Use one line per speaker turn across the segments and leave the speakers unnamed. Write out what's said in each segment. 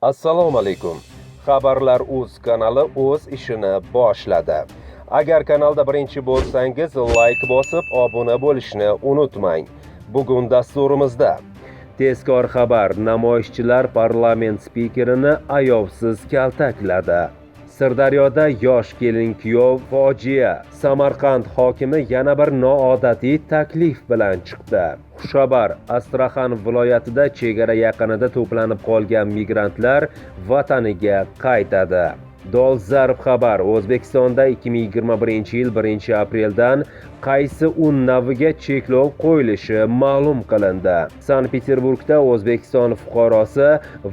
Assalomu alaykum. Xabarlar.uz kanali o'z ishini boshladi. Agar kanalda birinchi bo'lsangiz, like bosib, obuna bo'lishni unutmang. Bugun dasturimizda tezkor xabar: namoyishchilar parlament spikerini ayovsiz kaltakladi. Sirdaryoda yosh kelin-kuyov fojia. Samarqand hokimi yana bir noodatiy taklif bilan chiqdi. Xushxabar: Astraxan viloyatida chegara yaqinida to'planib qolgan migrantlar vataniga qaytadi. Dolzarb xabar: O'zbekistonda 2021-yil 1-apreldan qaysi un naviga cheklov qo'yilishi ma'lum qilindi. Sankt-Peterburgda O'zbekiston fuqarosi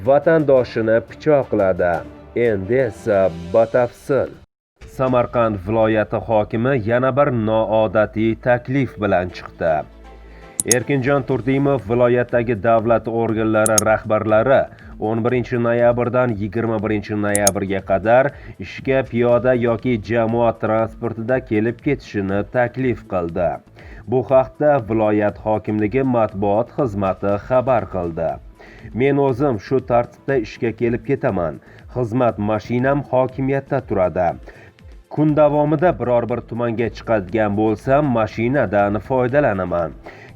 vatandoshini pichoqladi. Endi esa batafsil. Samarqand viloyati hokimi yana bir noodatiy taklif bilan chiqdi. Erkinjon Turdimov viloyatdagi davlat organlari rahbarlari 11-noyabrdan 21-noyabrga qadar ishga piyoda yoki jamoat transportida kelib ketishini taklif qildi. Bu haqda viloyat hokimligi matbuot xizmati xabar qildi. Men o'zim shu tartibda ishga kelib ketaman. Xizmat mashinam hokimiyatda turadi. Kun davomida biror bir tumanga chiqadigan bo'lsam, mashinadan foydalanaman.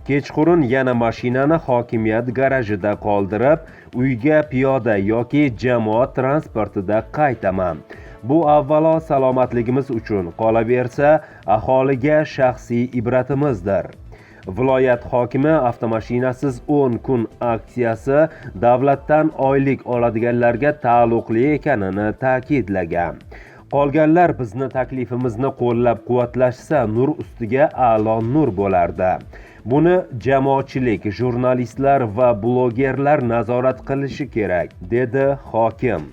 Kechqurun yana mashinani hokimiyat garajida qoldirib, uyga piyoda yoki jamoat transportida qaytaman. Bu avvalo salomatligimiz uchun, qolaversa aholiga shaxsiy ibratimizdir. Viloyat hokimi avtomashinasiz 10 kun aksiyasi davlatdan oylik oladiganlarga taalluqli ekanini ta'kidlagan. Qolganlar bizni taklifimizni qo'llab-quvvatlashsa, nur ustiga a'lo nur bo'lardi. Buni jamoatchilik, jurnalistlar va blogerlar nazorat qilishi kerak, dedi hokim.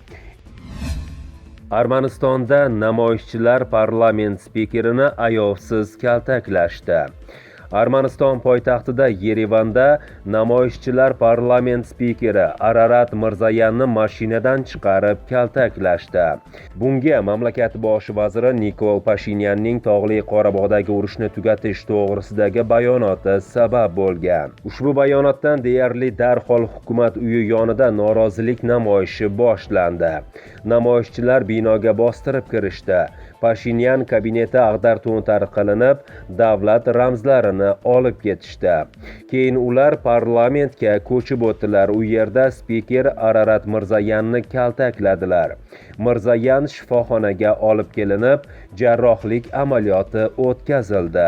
Armanistonda namoyishchilar parlament spikerini ayovsiz kaltaklashdi. Armaniston poytaxtida Yerevanda namoyishchilar parlament spikeri Ararat Mirzayanni mashinadan chiqarib kaltaklashdi. Bunga mamlakat bosh vaziri Nikol Pashinyanning Tog'li Qorabog'dagi urushni tugatish to'g'risidagi bayonoti sabab bo'lgan. Ushbu bayonotdan deyarli darhol hukumat uyi yonida norozilik namoyishi boshlandi. Namoyishchilar binoga bostirib kirishdi. Pashinyan kabineti ag'dar-to'ntar qilinib, davlat ramzlarini olib ketishdi. Keyin ular parlamentga ko'chib o'tdilar. U yerda spiker Ararat Mirzayanni kaltakladilar. Mirzayan shifoxonaga olib kelinib, jarrohlik amaliyoti o'tkazildi.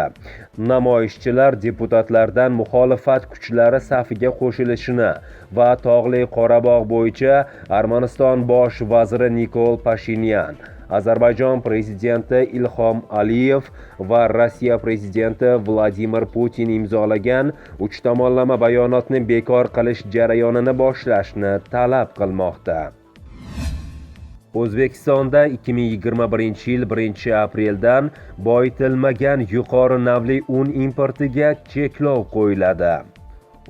Namoyishchilar deputatlardan muxolifat kuchlari safiga qo'shilishini va Tog'li Qorabog' bo'yicha Armaniston bosh vaziri Nikol Pashinyan, Ozarbayjon prezidenti Ilhom Aliyev va Rossiya prezidenti Vladimir Putin imzolagan 3 tomonlama bayonotni bekor qilish jarayonini boshlashni talab qilmoqda. O'zbekistonda 2021-yil 1-apreldan boyitilmagan yuqori navli un importiga cheklov qo'yiladi.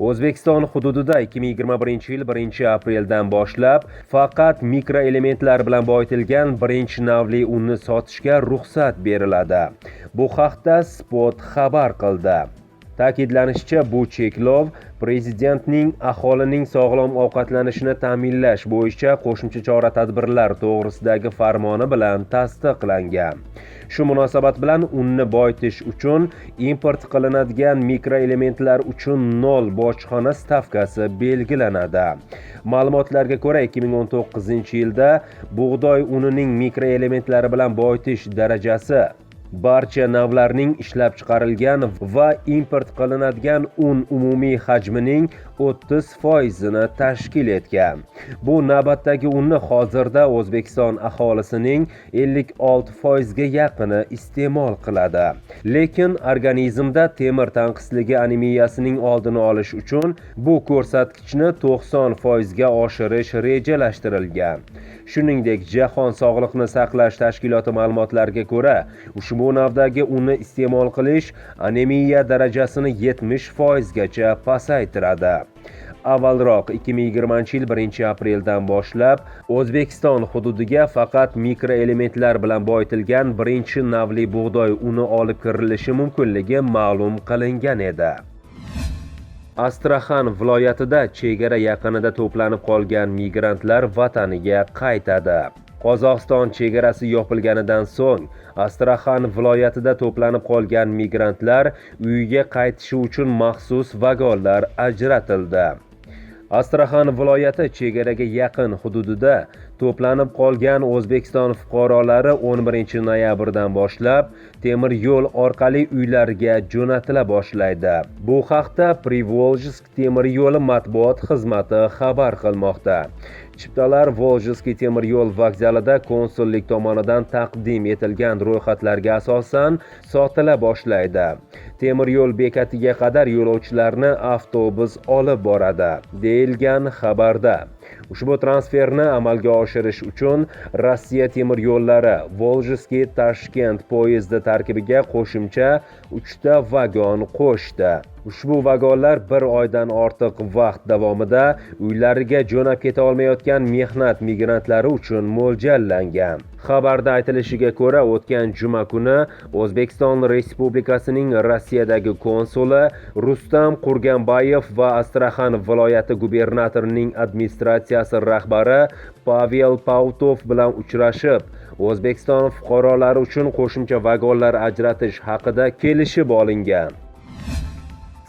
O'zbekiston hududida 2021-yil 1-apreldan boshlab faqat mikroelementlar bilan boyitilgan birinchi navli unni sotishga ruxsat beriladi. Bu haqda Spot xabar qildi. Ta'kidlanishicha, bu cheklov prezidentning aholining sog'lom ovqatlanishini ta'minlash bo'yicha qo'shimcha chora-tadbirlar to'g'risidagi farmoni bilan tasdiqlangan. Shu munosabat bilan unni boyitish uchun import qilinadigan mikroelementlar uchun 0 bojxona stavkasi belgilanadi. Ma'lumotlarga ko'ra, 2019-yilda bug'doy unining mikroelementlari bilan boyitish darajasi barcha navlarning ishlab chiqarilgan va import qilinadigan un umumiy hajmining 30% tashkil etgan. Bu navbatdagi unni hozirda O'zbekiston aholisining 56% ga yaqini iste'mol qiladi. Lekin organizmda temir tanqisligi anemiyasining oldini olish uchun bu ko'rsatkichni 90% ga oshirish rejalashtirilgan. Shuningdek, Jahon Sog'liqni saqlash tashkiloti ma'lumotlariga ko'ra, ushbu navdagi unni iste'mol qilish anemiya darajasini 70% gacha pasaytiradi. Avvalroq 2020-yil 1-apreldan boshlab O'zbekiston hududiga faqat mikroelementlar bilan boyitilgan birinchi navli bug'doy uni olib kirilishi mumkinligi ma'lum qilingan edi. Astraxan viloyatida chegara yaqinida to'planib qolgan migrantlar vataniga qaytadi. Qozog'iston chegarasi yopilganidan so'ng Astraxan viloyatida to'planib qolgan migrantlar uyiga qaytishi uchun maxsus vagonlar ajratildi. Astraxan viloyati chegaraga yaqin hududida to'planib qolgan O'zbekiston fuqarolari 11 noyabrdan boshlab temir yo'l orqali uylariga jo'natila boshlaydi. Bu haqda Privolzhsk temir yo'li matbuot xizmati xabar qilmoqda. Chiptalar Volжский temir yo'l vokzalida konsullik tomonidan taqdim etilgan ro'yxatlarga asosan sotila boshlaydi. Temir yo'l bekatiga qadar yo'lovchilarni avtobus olib boradi, deyilgan xabarda. Ushbu transferni amalga oshirish uchun Rossiya temir yo'llari Volжский Tashkent poyezdi tarkibiga qo'shimcha 3 ta vagon qo'shdi. Ushbu vagonlar bir oydan ortiq vaqt davomida uylariga jo'nab keta olmayotgan mehnat migrantlari uchun mo'ljallangan. Xabarda aytilishiga ko'ra, o'tgan juma kuni O'zbekiston Respublikasining Rossiyadagi konsuli Rustam Qurganbayev va Astraxan viloyati gubernatorining administratsiyasi rahbari Pavel Pautov bilan uchrashib, O'zbekiston fuqarolari uchun qo'shimcha vagonlar ajratish haqida kelishib olingan.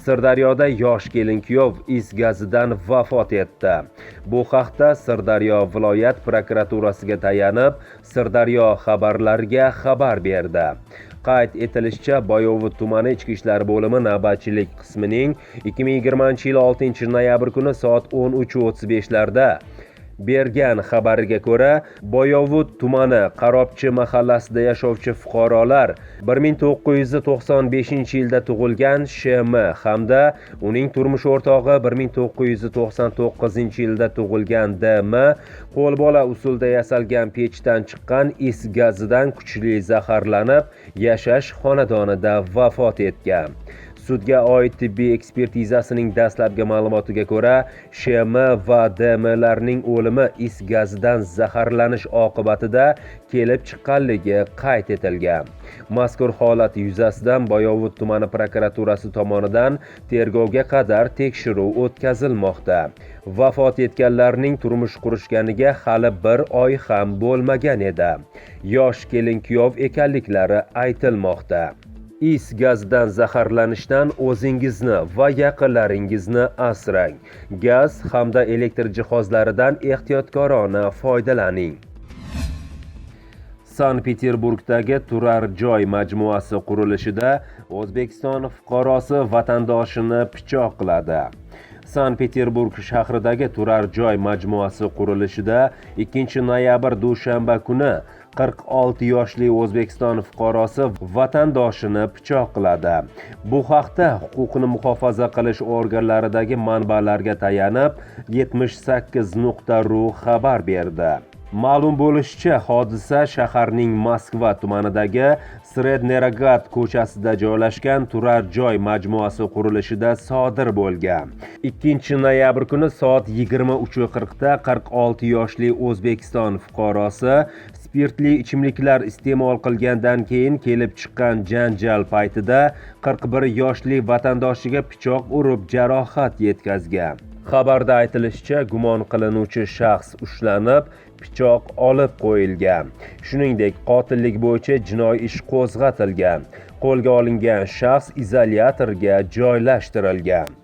Sirdaryoda yosh kelin-kuyov is gazidan vafot etdi. Bu haqda Sirdaryo viloyat prokuraturasiga tayanib, Sirdaryo xabarlariga xabar berdi. Qayd etilishicha, Boyovut tumani Ichki ishlar bo'limi navbatchilik qismining 2020-yil 6 noyabr kuni soat 13:35 larda bergan xabariga ko'ra, Boyovut tumani Qarobchi mahallasida yashovchi fuqarolar 1995-yilda tug'ilgan Sh.M. hamda uning turmush o'rtog'i 1999-yilda tug'ilgan D.M. qo'lbola usulda yasalgan pechdan chiqqan is gazidan kuchli zaharlanib, yashash xonadonida vafot etgan. Sudga oid tibbiy ekspertizasining dastlabki ma'lumotiga ko'ra, Sh.M. va D.M.larning o'limi is gazidan zaharlanish oqibatida kelib chiqqanligi qayd etilgan. Mazkur holat yuzasidan Boyovut tumani prokuraturasi tomonidan tergovga qadar tekshiruv o'tkazilmoqda. Vafot etganlarning turmush qurishganiga hali bir oy ham bo'lmagan edi. Yosh kelin-kuyov ekanliklari aytilmoqda. Is gazidan zaharlanishdan o'zingizni va yaqinlaringizni asrang. Gaz hamda elektr jihozlaridan ehtiyotkorona foydalaning. Sankt-Peterburgdagi turar joy majmuasi qurilishida O'zbekiston fuqarosi vatandoshini pichoqladi. Sankt-Peterburg shahridagi turar joy majmuasi qurilishida 2 noyabr dushanba kuni 46 yoshli O'zbekiston fuqarosi vatandoshini pichoqladi. Bu haqda huquqni muhofaza qilish organlaridagi manbalarga tayanib 78.ru xabar berdi. Ma'lum bo'lishicha, hodisa shaharning Moskva tumanidagi Srednerogad ko'chasida joylashgan turar joy majmuasi qurilishida sodir bo'lgan. 2 noyabr kuni soat 23:40 da 46 yoshli O'zbekiston fuqarosi spirtli ichimliklar iste'mol qilgandan keyin kelib chiqqan janjal paytida 41 yoshli vatandoshiga pichoq urib jarohat yetkazgan. Xabarda aytilishicha, gumon qilinuvchi shaxs ushlanib, pichoq olib qo'yilgan. Shuningdek, qotillik bo'yicha jinoiy ish qo'zg'atilgan. Qo'lga olingan shaxs izolyatorga joylashtirilgan.